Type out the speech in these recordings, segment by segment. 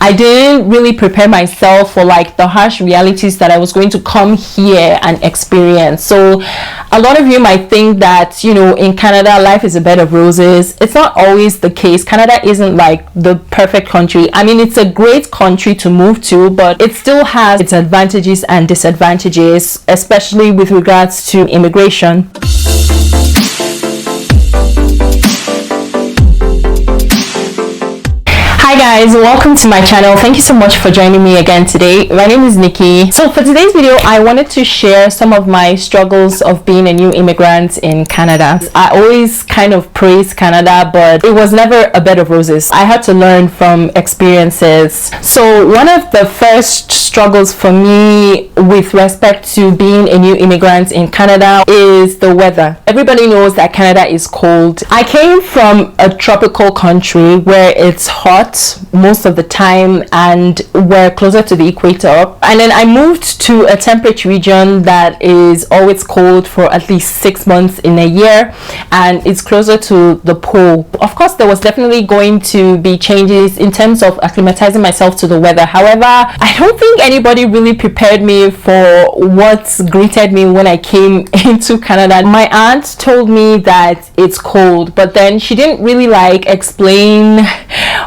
I didn't really prepare myself for like the harsh realities that I was going to come here and experience. So a lot of you might think that, you know, in Canada life is a bed of roses. It's not always the case. Canada isn't like the perfect country. I mean, it's a great country to move to, but it still has its advantages and disadvantages, especially with regards to immigration. Hi guys, welcome to my channel. Thank you so much for joining me again today. My name is Nikki. So for today's video, I wanted to share some of my struggles of being a new immigrant in Canada. I always kind of praise Canada, but it was never a bed of roses. I had to learn from experiences. So one of the first struggles for me with respect to being a new immigrant in Canada is the weather. Everybody knows that Canada is cold. I came from a tropical country where it's hot most of the time and we're closer to the equator, and then I moved to a temperate region that is always cold for at least 6 months in a year, and it's closer to the pole. Of course, there was definitely going to be changes in terms of acclimatizing myself to the weather. However, I don't think anybody really prepared me for what greeted me when I came into Canada. My aunt told me that it's cold, but then she didn't really like explain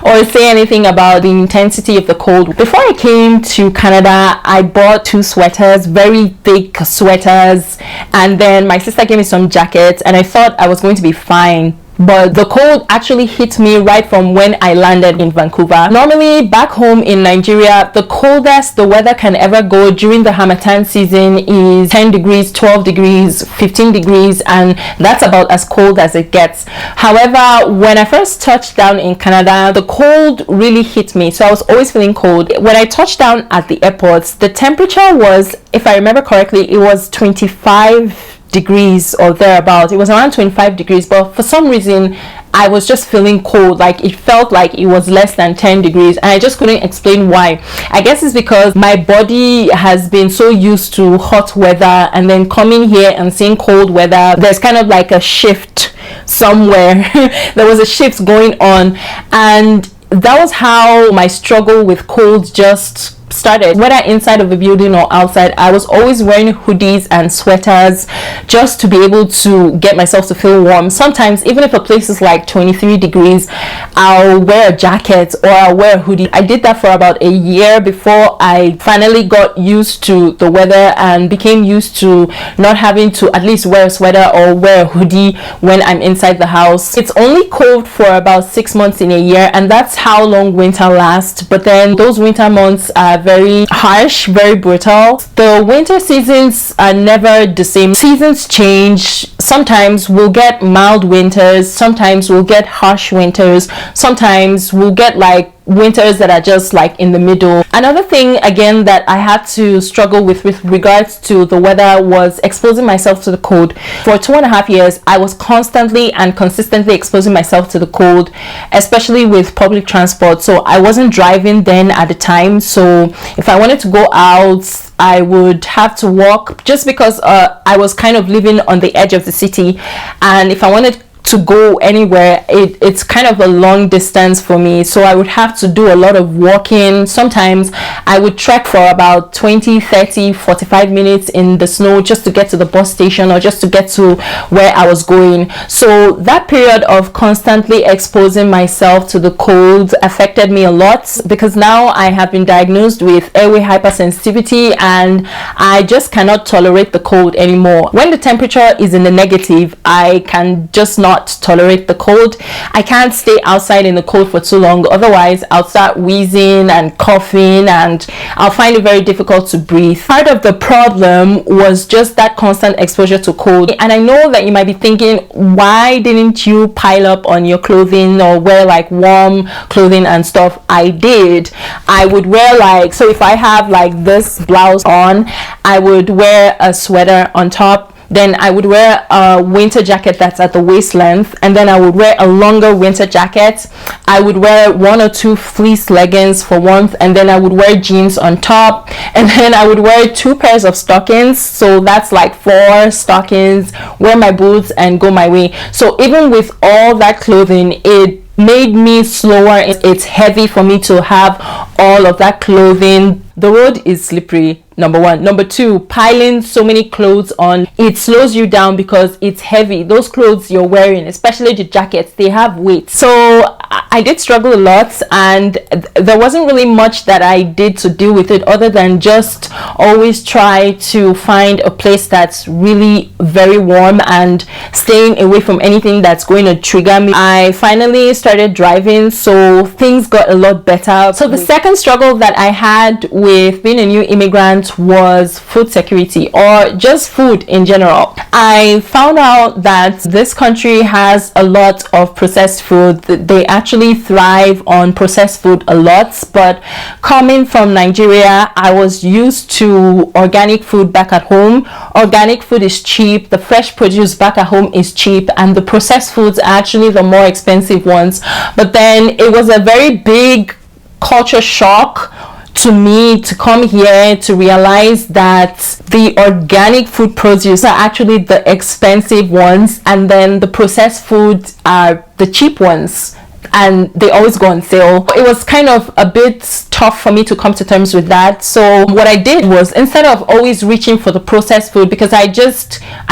or say anything about the intensity of the cold. Before I came to Canada, I bought 2 sweaters, very thick sweaters, and then my sister gave me some jackets, and I thought I was going to be fine. But the cold actually hit me right from when I landed in Vancouver. Normally back home in Nigeria, the coldest the weather can ever go during the Harmattan season is 10 degrees, 12 degrees, 15 degrees, and that's about as cold as it gets. However, when I first touched down in Canada, the cold really hit me, so I was always feeling cold. When I touched down at the airport, the temperature was, if I remember correctly, it was 25 degrees or thereabout. It was around 25 degrees, but for some reason I was just feeling cold. Like it felt like it was less than 10 degrees, and I just couldn't explain why. I guess it's because my body has been so used to hot weather, and then coming here and seeing cold weather, there's kind of like a shift somewhere. There was a shift going on, and that was how my struggle with cold just started. Whether inside of a building or outside, I was always wearing hoodies and sweaters just to be able to get myself to feel warm. Sometimes even if a place is like 23 degrees, I'll wear a jacket or I'll wear a hoodie. I did that for about a year before I finally got used to the weather and became used to not having to at least wear a sweater or wear a hoodie when I'm inside the house. It's only cold for about 6 months in a year, and that's how long winter lasts. But then those winter months are very harsh, very brutal. The winter seasons are never the same. Seasons change. Sometimes we'll get mild winters, sometimes we'll get harsh winters, sometimes we'll get like winters that are just like in the middle. Another thing again that I had to struggle with regards to the weather was exposing myself to the cold. For 2.5 years, I was constantly and consistently exposing myself to the cold, especially with public transport. So I wasn't driving then at the time, so if I wanted to go out, I would have to walk, just because I was kind of living on the edge of the city, and if I wanted to go anywhere, it's kind of a long distance for me, so I would have to do a lot of walking. Sometimes I would trek for about 20, 30, 45 minutes in the snow just to get to the bus station or just to get to where I was going. So that period of constantly exposing myself to the cold affected me a lot, because now I have been diagnosed with airway hypersensitivity and I just cannot tolerate the cold anymore. When the temperature is in the negative, I can just not tolerate the cold. I can't stay outside in the cold for too long, otherwise I'll start wheezing and coughing and I'll find it very difficult to breathe. Part of the problem was just that constant exposure to cold, and I know that you might be thinking, why didn't you pile up on your clothing or wear like warm clothing and stuff? I did. I would wear like, so if I have like this blouse on, I would wear a sweater on top, then I would wear a winter jacket that's at the waist length, and then I would wear a longer winter jacket. I would wear 1 or 2 fleece leggings for warmth, and then I would wear jeans on top, and then I would wear 2 pairs of stockings, so that's like 4 stockings, wear my boots and go my way. So even with all that clothing, it made me slower. It's heavy for me to have all of that clothing. The road is slippery, number one. Number two, piling so many clothes on, it slows you down because it's heavy. Those clothes you're wearing, especially the jackets, they have weight. So I did struggle a lot, and there wasn't really much that I did to deal with it other than just always try to find a place that's really very warm and staying away from anything that's going to trigger me. I finally started driving, so things got a lot better. So the second struggle that I had with being a new immigrant was food security, or just food in general. I found out that this country has a lot of processed food. They actually thrive on processed food a lot, but coming from Nigeria, I was used to organic food back at home. Organic food is cheap, the fresh produce back at home is cheap, and the processed foods are actually the more expensive ones. But then it was a very big culture shock to me to come here to realize that the organic food produce are actually the expensive ones, and then the processed foods are the cheap ones, and they always go on sale. It was kind of a bit tough for me to come to terms with that. So what I did was, instead of always reaching for the processed food, because I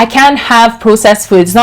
can't have processed food, it's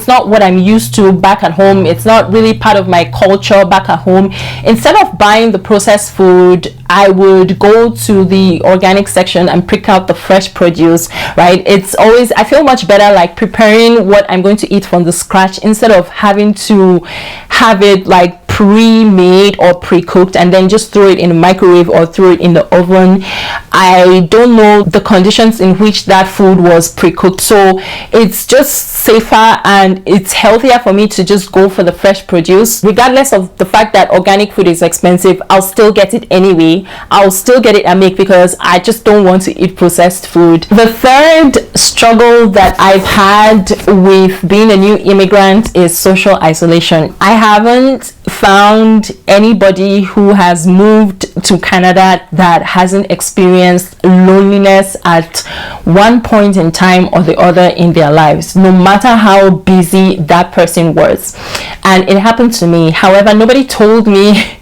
not what I'm used to back at home, it's not really part of my culture back at home. Instead of buying the processed food, I would go to the organic section and pick out the fresh produce, right? It's always, I feel much better like preparing what I'm going to eat from the scratch, instead of having to have it like pre-made or pre-cooked and then just throw it in the microwave or throw it in the oven. I don't know the conditions in which that food was pre-cooked, so it's just safer and it's healthier for me to just go for the fresh produce. Regardless of the fact that organic food is expensive, I'll still get it anyway. I'll still get it and make, because I just don't want to eat processed food. The third struggle that I've had with being a new immigrant is social isolation. I haven't found anybody who has moved to Canada that hasn't experienced loneliness at one point in time or the other in their lives, no matter how busy that person was. And it happened to me. However, nobody told me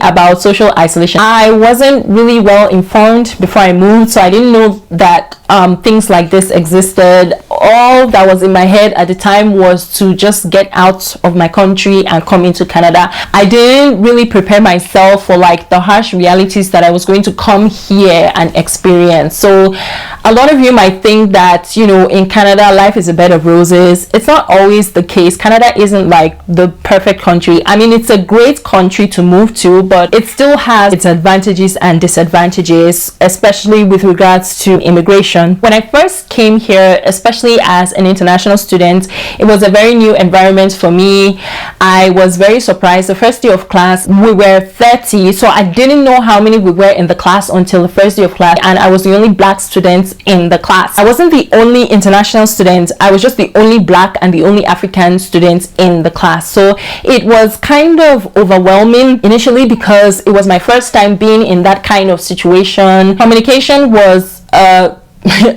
about social isolation. I wasn't really well informed before I moved, so I didn't know that things like this existed. All that was in my head at the time was to just get out of my country and come into Canada. I didn't really prepare myself for like the harsh realities that I was going to come here and experience. So a lot of you might think that, you know, in Canada life is a bed of roses. It's not always the case. Canada isn't like the perfect country. I mean, it's a great country to move to, but it still has its advantages and disadvantages, especially with regards to immigration. When I first came here, especially as an international student, it was a very new environment for me. I was very surprised. The first day of class, we were 30, so I didn't know how many we were in the class until the first day of class, and I was the only black student in the class. I wasn't the only international student, I was just the only black and the only African student in the class. So it was kind of overwhelming initially because it was my first time being in that kind of situation. Communication was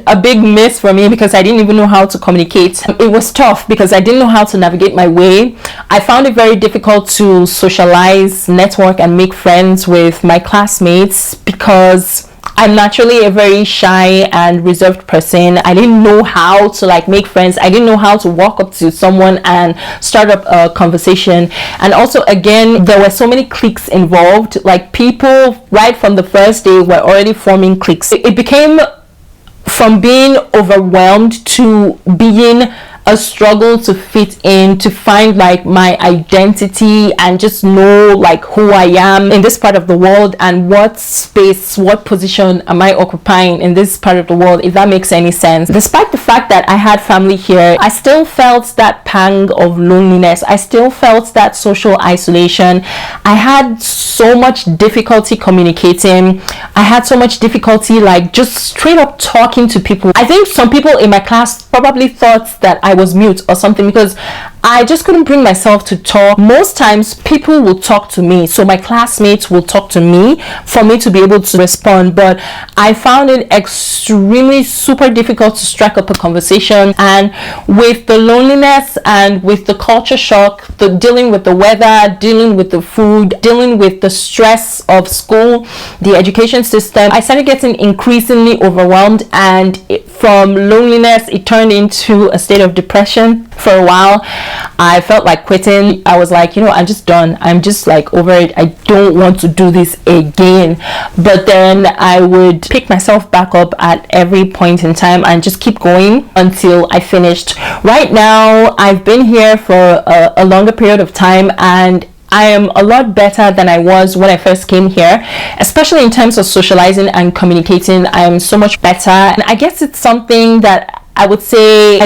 a big miss for me because I didn't even know how to communicate. It was tough because I didn't know how to navigate my way. I found it very difficult to socialize, network, and make friends with my classmates because I'm naturally a very shy and reserved person. I didn't know how to like make friends. I didn't know how to walk up to someone and start up a conversation. And also, again, there were so many cliques involved. Like, people right from the first day were already forming cliques. It became from being overwhelmed to being a struggle to fit in, to find like my identity and just know like who I am in this part of the world and what space, what position am I occupying in this part of the world, if that makes any sense. Despite the fact that I had family here, I still felt that pang of loneliness. I still felt that social isolation. I had so much difficulty communicating. I had so much difficulty like just straight up talking to people. I think some people in my class probably thought that I was mute or something, because I just couldn't bring myself to talk. Most times people will talk to me, so my classmates will talk to me for me to be able to respond, but I found it extremely super difficult to strike up a conversation. And with the loneliness and with the culture shock, the dealing with the weather, dealing with the food, dealing with the stress of school, the education system, I started getting increasingly overwhelmed, and from loneliness it turned into a state of depression. For a while I felt like quitting. I was like, I'm just done. I'm just like over it. I don't want to do this again. But then I would pick myself back up at every point in time and just keep going until I finished. Right now I've been here for a longer period of time, and I am a lot better than I was when I first came here, especially in terms of socializing and communicating. I am so much better, and I guess it's something that I would say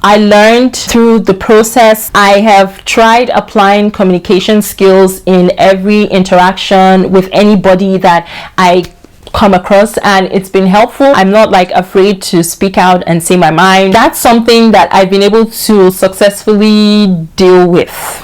I learned through the process. I have tried applying communication skills in every interaction with anybody that I come across, and it's been helpful. I'm not like afraid to speak out and say my mind. That's something that I've been able to successfully deal with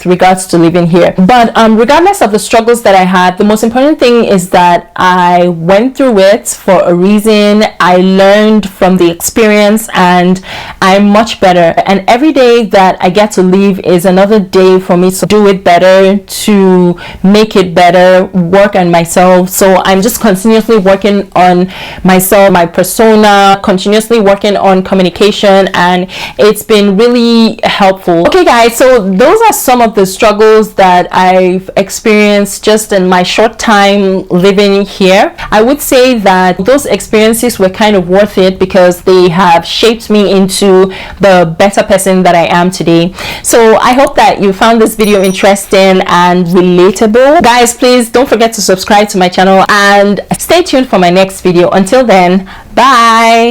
regards to living here. But regardless of the struggles that I had, the most important thing is that I went through it for a reason. I learned from the experience, and I'm much better. And every day that I get to live is another day for me to do it better, to make it better, work on myself. So I'm just continuously working on myself, my persona, continuously working on communication, and it's been really helpful. Okay guys, so those are some of the struggles that I've experienced just in my short time living here. I would say that those experiences were kind of worth it, because they have shaped me into the better person that I am today. So I hope that you found this video interesting and relatable. Guys, please don't forget to subscribe to my channel and stay tuned for my next video. Until then, bye.